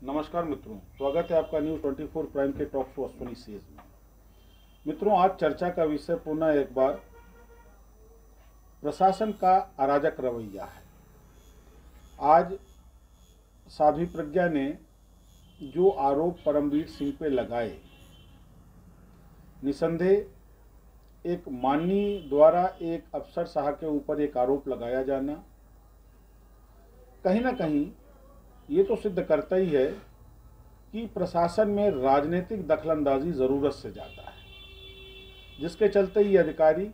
नमस्कार मित्रों, स्वागत है आपका न्यूज़ 24 प्राइम के टॉक शो अश्विनी सीज में। मित्रों, आज चर्चा का विषय पुनः एक बार प्रशासन का अराजक रवैया है। आज साध्वी प्रज्ञा ने जो आरोप परमवीर सिंह पे लगाए, निसंदेह एक माननीय द्वारा एक अफसर साहब के ऊपर एक आरोप लगाया जाना कहीं ना कहीं ये तो सिद्ध करता ही है कि प्रशासन में राजनीतिक दखलंदाजी ज़रूरत से ज़्यादा है, जिसके चलते ये अधिकारी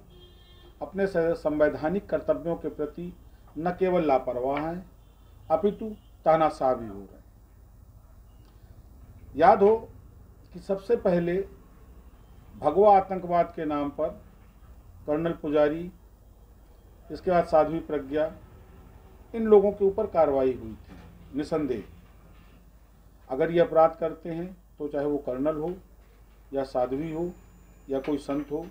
अपने संवैधानिक कर्तव्यों के प्रति न केवल लापरवाह हैं अपितु तानाशाह भी हो रहे हैं। याद हो कि सबसे पहले भगवा आतंकवाद के नाम पर कर्नल पुजारी, इसके बाद साध्वी प्रज्ञा, इन लोगों के ऊपर कार्रवाई हुई थी। निसंदेह अगर ये अपराध करते हैं तो चाहे वो कर्नल हो या साध्वी हो या कोई संत हो,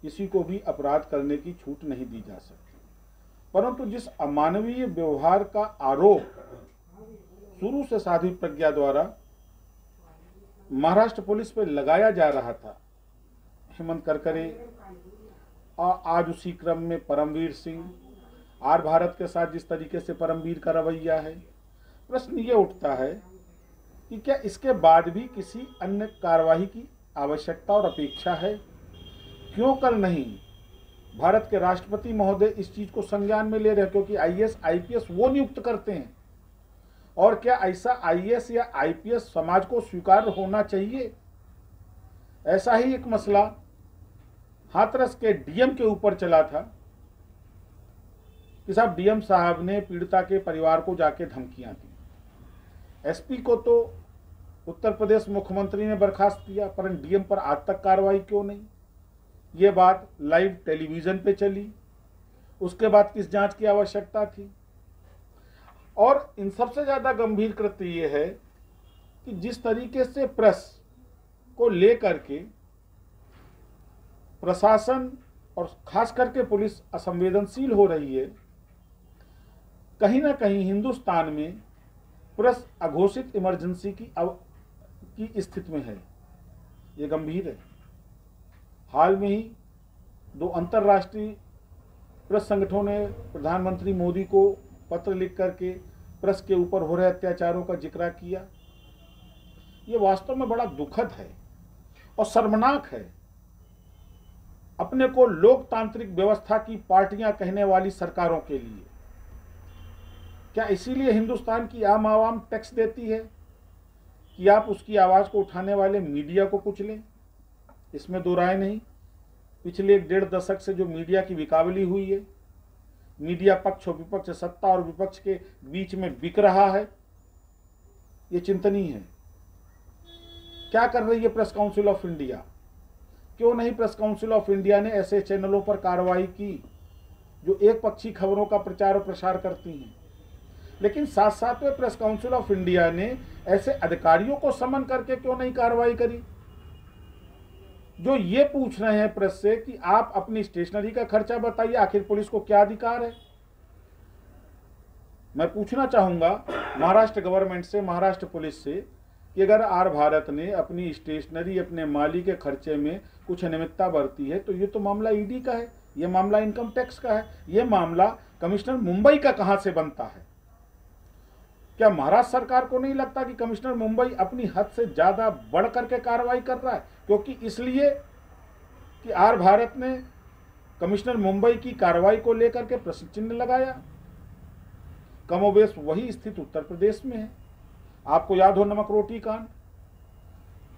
किसी को भी अपराध करने की छूट नहीं दी जा सकती। परंतु जिस अमानवीय व्यवहार का आरोप शुरू से साध्वी प्रज्ञा द्वारा महाराष्ट्र पुलिस पर लगाया जा रहा था, हेमंत करकरे और आज उसी क्रम में परमवीर सिंह, आर भारत के साथ जिस तरीके से परमवीर का रवैया है, प्रश्न ये उठता है कि क्या इसके बाद भी किसी अन्य कार्यवाही की आवश्यकता और अपेक्षा है? क्यों कल नहीं भारत के राष्ट्रपति महोदय इस चीज को संज्ञान में ले रहे हैं, क्योंकि आईएएस आईपीएस वो नियुक्त करते हैं। और क्या ऐसा आईएएस या आईपीएस समाज को स्वीकार होना चाहिए? ऐसा ही एक मसला हाथरस के डीएम के ऊपर चला था कि साहब डीएम साहब ने पीड़िता के परिवार को जाके धमकियां दी। एसपी को तो उत्तर प्रदेश मुख्यमंत्री ने बर्खास्त किया, परंतु डीएम पर आज तक कार्रवाई क्यों नहीं? ये बात लाइव टेलीविजन पे चली। उसके बाद किस जांच की आवश्यकता थी? और इन सबसे ज्यादा गंभीर कृत्य ये है कि जिस तरीके से प्रेस को लेकर के प्रशासन और खास करके पुलिस असंवेदनशील हो रही है, कहीं ना कहीं हिंदुस्तान में प्रेस अघोषित इमरजेंसी की स्थिति में है। ये गंभीर है। हाल में ही दो अंतर्राष्ट्रीय प्रेस संगठनों ने प्रधानमंत्री मोदी को पत्र लिख करके प्रेस के ऊपर हो रहे अत्याचारों का जिक्र किया। ये वास्तव में बड़ा दुखद है और शर्मनाक है। अपने को लोकतांत्रिक व्यवस्था की पार्टियां कहने वाली सरकारों के लिए क्या इसीलिए हिंदुस्तान की आम आवाम टैक्स देती है कि आप उसकी आवाज को उठाने वाले मीडिया को कुचलें? इसमें दो राय नहीं। पिछले 1.5 दशक से जो मीडिया की बिकावली हुई है, मीडिया पक्ष और विपक्ष, सत्ता और विपक्ष के बीच में बिक रहा है, ये चिंतनीय है। क्या कर रही है प्रेस काउंसिल ऑफ इंडिया? क्यों नहीं प्रेस काउंसिल ऑफ इंडिया ने ऐसे चैनलों पर कार्रवाई की जो एक पक्षी खबरों का प्रचार और प्रसार करती हैं? लेकिन साथ साथ में प्रेस काउंसिल ऑफ इंडिया ने ऐसे अधिकारियों को समन करके क्यों नहीं कार्रवाई करी जो ये पूछ रहे हैं प्रेस से कि आप अपनी स्टेशनरी का खर्चा बताइए, आखिर पुलिस को क्या अधिकार है? मैं पूछना चाहूंगा महाराष्ट्र गवर्नमेंट से, महाराष्ट्र पुलिस से, कि अगर आर भारत ने अपनी स्टेशनरी अपने माली के खर्चे में कुछ अनियमितता बरती है तो ये तो मामला ईडी का है, ये मामला इनकम टैक्स का है, ये मामला कमिश्नर मुंबई का कहां से बनता है? क्या महाराष्ट्र सरकार को नहीं लगता कि कमिश्नर मुंबई अपनी हद से ज्यादा बढ़ करके कार्रवाई कर रहा है? क्योंकि इसलिए कि आर भारत ने कमिश्नर मुंबई की कार्रवाई को लेकर के प्रश्न चिन्ह लगाया। कमोबेश वही स्थिति उत्तर प्रदेश में है। आपको याद हो नमक रोटी कांड,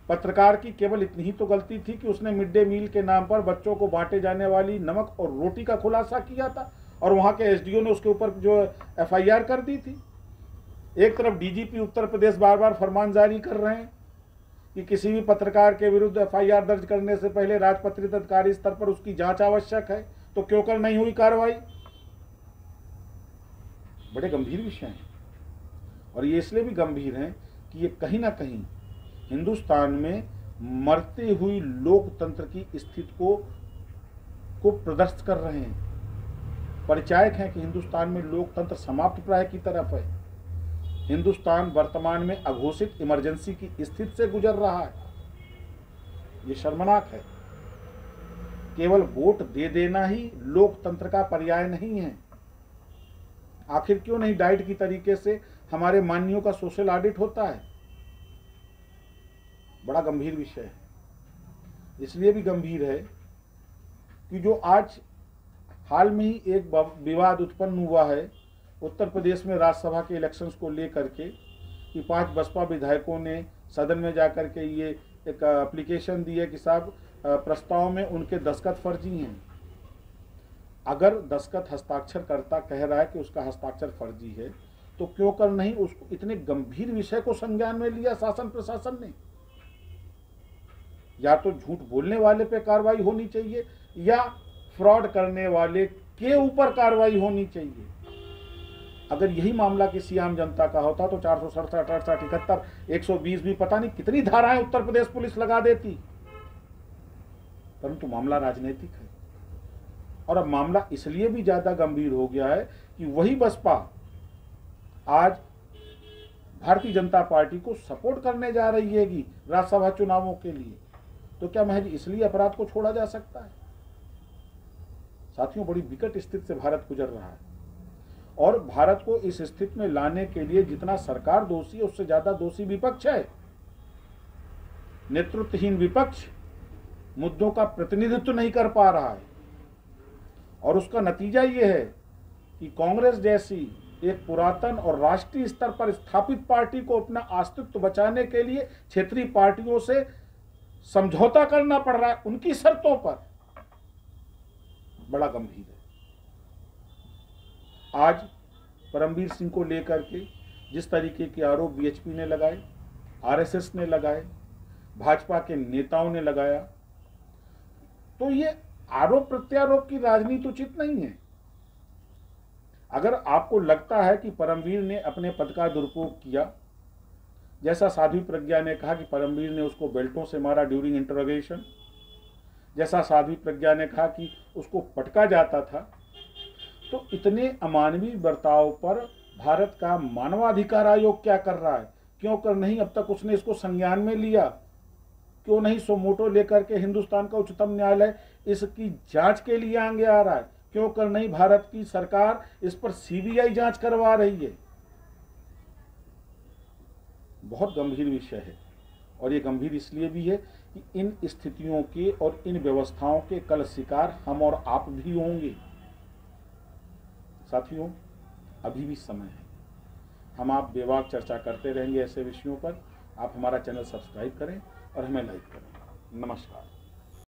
पत्रकार की केवल इतनी ही तो गलती थी कि उसने मिड डे मील के नाम पर बच्चों को बांटे जाने वाली नमक और रोटी का खुलासा किया था और वहां के एसडीओ ने उसके ऊपर जो एफआईआर कर दी थी। एक तरफ डीजीपी उत्तर प्रदेश बार बार फरमान जारी कर रहे हैं कि किसी भी पत्रकार के विरुद्ध एफआईआर दर्ज करने से पहले राजपत्रित अधिकारी स्तर पर उसकी जांच आवश्यक है, तो क्यों कर नहीं हुई कार्रवाई? बड़े गंभीर विषय हैं और ये इसलिए भी गंभीर हैं कि ये कहीं ना कहीं हिंदुस्तान में मरते हुई लोकतंत्र की स्थिति को प्रदर्शित कर रहे हैं। परिचायक हैं कि हिंदुस्तान में लोकतंत्र समाप्त प्राय की तरफ है। हिंदुस्तान वर्तमान में अघोषित इमरजेंसी की स्थिति से गुजर रहा है। ये शर्मनाक है। केवल वोट दे देना ही लोकतंत्र का पर्याय नहीं है। आखिर क्यों नहीं डाइट की तरीके से हमारे माननीयों का सोशल ऑडिट होता है? बड़ा गंभीर विषय है। इसलिए भी गंभीर है कि जो आज हाल में ही एक विवाद उत्पन्न हुआ है उत्तर प्रदेश में राज्यसभा के इलेक्शंस को लेकर के, कि 5 बसपा विधायकों ने सदन में जाकर के ये एक एप्लीकेशन दी है कि साहब प्रस्ताव में उनके दस्तखत फर्जी हैं। अगर दस्तखत हस्ताक्षरकर्ता कह रहा है कि उसका हस्ताक्षर फर्जी है, तो क्यों कर नहीं उसको इतने गंभीर विषय को संज्ञान में लिया शासन प्रशासन ने? या तो झूठ बोलने वाले पे कार्रवाई होनी चाहिए या फ्रॉड करने वाले के ऊपर कार्रवाई होनी चाहिए। अगर यही मामला किसी आम जनता का होता तो 467, 68, 71, 120 भी पता नहीं कितनी धाराएं उत्तर प्रदेश पुलिस लगा देती। परंतु मामला राजनीतिक है और अब मामला इसलिए भी ज्यादा गंभीर हो गया है कि वही बसपा आज भारतीय जनता पार्टी को सपोर्ट करने जा रही है कि राज्यसभा चुनावों के लिए। तो क्या महज इसलिए अपराध को छोड़ा जा सकता है? साथियों, बड़ी विकट स्थिति से भारत गुजर रहा है और भारत को इस स्थिति में लाने के लिए जितना सरकार दोषी है उससे ज्यादा दोषी विपक्ष है। नेतृत्वहीन विपक्ष मुद्दों का प्रतिनिधित्व नहीं कर पा रहा है और उसका नतीजा यह है कि कांग्रेस जैसी एक पुरातन और राष्ट्रीय स्तर पर स्थापित पार्टी को अपना अस्तित्व बचाने के लिए क्षेत्रीय पार्टियों से समझौता करना पड़ रहा है उनकी शर्तों पर। बड़ा गंभीर है। आज परमवीर सिंह को लेकर के जिस तरीके के आरोप बीएचपी ने लगाए, आरएसएस ने लगाए, भाजपा के नेताओं ने लगाया, तो ये आरोप प्रत्यारोप की राजनीति उचित नहीं है। अगर आपको लगता है कि परमवीर ने अपने पद का दुरुपयोग किया, जैसा साध्वी प्रज्ञा ने कहा कि परमवीर ने उसको बेल्टों से मारा ड्यूरिंग इंटरोगेशन, जैसा साध्वी प्रज्ञा ने कहा कि उसको पटका जाता था, तो इतने अमानवीय बर्ताव पर भारत का मानवाधिकार आयोग क्या कर रहा है? क्यों कर नहीं अब तक उसने इसको संज्ञान में लिया? क्यों नहीं सोमोटो लेकर के हिंदुस्तान का उच्चतम न्यायालय इसकी जांच के लिए आगे आ रहा है? क्यों कर नहीं भारत की सरकार इस पर सीबीआई जांच करवा रही है? बहुत गंभीर विषय है और ये गंभीर इसलिए भी है कि इन स्थितियों के और इन व्यवस्थाओं के कल शिकार हम और आप भी होंगे। साथियों, अभी भी समय है। हम आप बेबाक चर्चा करते रहेंगे ऐसे विषयों पर। आप हमारा चैनल सब्सक्राइब करें और हमें लाइक करें। नमस्कार।